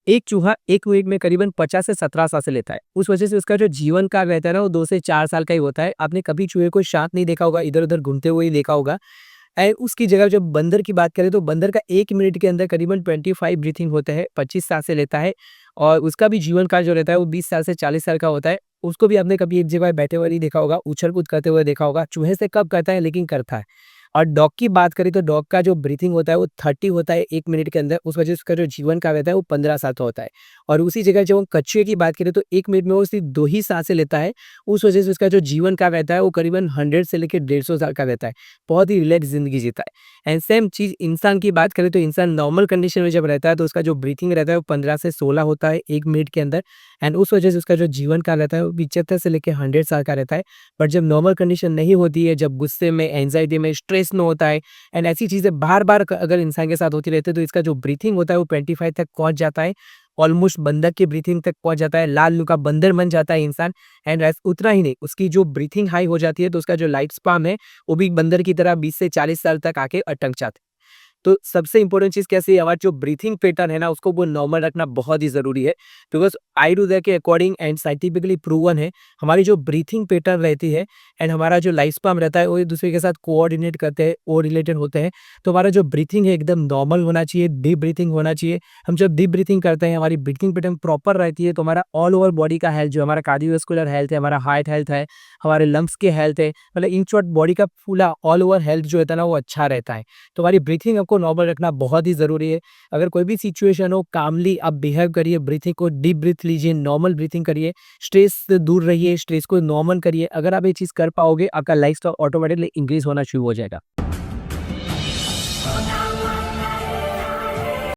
एक चूहा 1 वीक में करीबन 50 से 17 सांसें लेता है। उस वजह से उसका जो जीवन काल रहता है ना, वो 2 से 4 साल का ही होता है। आपने कभी चूहे को शांत नहीं देखा होगा, इधर-उधर घूमते हुए ही देखा होगा। उसकी जगह जब बंदर की बात करें तो बंदर का 1 मिनट के अंदर करीबन 25 ब्रीथिंग होते हैं, 25 सांसें लेता है और उसका भी जीवन काल जो रहता है वो 20 साल से 40 साल का होता है। उसको भी आपने कभी एक जगह बैठे हुए नहीं देखा होगा, उछल-कूद करते हुए देखा होगा। चूहे से कम करता है लेकिन करता है। और डॉग की बात करें तो डॉग का जो ब्रीथिंग होता है वो 30 होता है 1 मिनट के अंदर, उस वजह से उसका जो जीवन काल रहता है वो 15 साल का होता है। और उसी जगह जब हम कछुए की बात करें तो 1 मिनट में वो सिर्फ 2 ही सांसें लेता है, उस वजह से उसका जो जीवन काल रहता है वो करीबन 100 से लेके 150 साल का रहता है। बहुत ही रिलैक्स ज़िंदगी जीता है। एंड सेम चीज़ इंसान की बात करें तो इंसान नॉर्मल कंडीशन में जब रहता है तो उसका जो ब्रीथिंग रहता है वो 15 से 16 होता है 1 मिनट के अंदर। एंड उस वजह से उसका जो जीवन काल रहता है वो 75 से लेके 100 साल का रहता है। बट जब नॉर्मल कंडीशन नहीं होती है, जब गुस्से में, एंग्ज़ायटी में, स्ट्रेस में होता है एंड ऐसी चीज़ें बार-बार अगर इंसान के साथ होती रहती है तो इसका जो ब्रीथिंग होता है वो 25 तक पहुँच जाता है। ऑलमोस्ट बंदर की ब्रीथिंग तक पहुँच जाता है, लाल लू का बंदर बन जाता है इंसान। एंड उतना ही नहीं, उसकी जो ब्रीथिंग हाई हो जाती है तो उसका जो लाइफ स्पैन है वो भी बंदर की तरह 20 से 40 साल तक आके अटक जाता है। तो सबसे इम्पोर्टेंट चीज़ कैसी है, हमारा जो ब्रीथिंग पैटर्न है ना उसको वो नॉर्मल रखना बहुत ही ज़रूरी है। बिकॉज़ आयुर्वेदा के अकॉर्डिंग एंड साइंटिफिकली प्रूवन है, हमारी जो ब्रीथिंग पैटर्न रहती है एंड हमारा जो लाइफ स्पैन रहता है वो एक-दूसरे के साथ कोऑर्डिनेट करते हैं, कोरिलेटेड होते हैं। तो हमारा जो ब्रीथिंग है एकदम नॉर्मल होना चाहिए, डीप ब्रीथिंग होना चाहिए। हम जब डीप ब्रीथिंग करते हैं, हमारी ब्रीथिंग पैटर्न प्रॉपर रहती है तो हमारा ऑल ओवर बॉडी का हेल्थ, जो हमारा कार्डियोवैस्कुलर हेल्थ है, हमारा हार्ट हेल्थ है, हमारे लंग्स की हेल्थ है, मतलब इन शॉर्ट बॉडी का पूरा ऑल ओवर हेल्थ जो रहता है ना वो अच्छा रहता है। तो हमारी ब्रीथिंग आपको नॉर्मल रखना बहुत ही ज़रूरी है। अगर कोई भी सिचुएशन हो, कामली आप बिहेव करिए, ब्रीथिंग को डीप ब्रीथ लीजिए, नॉर्मल ब्रीथिंग करिए, स्ट्रेस से दूर रहिए, स्ट्रेस को नॉर्मल करिए। अगर आप ये चीज़ कर पाओगे, आपका लाइफ़स्टाइल ऑटोमैटिकली इंक्रीज़ होना शुरू हो जाएगा।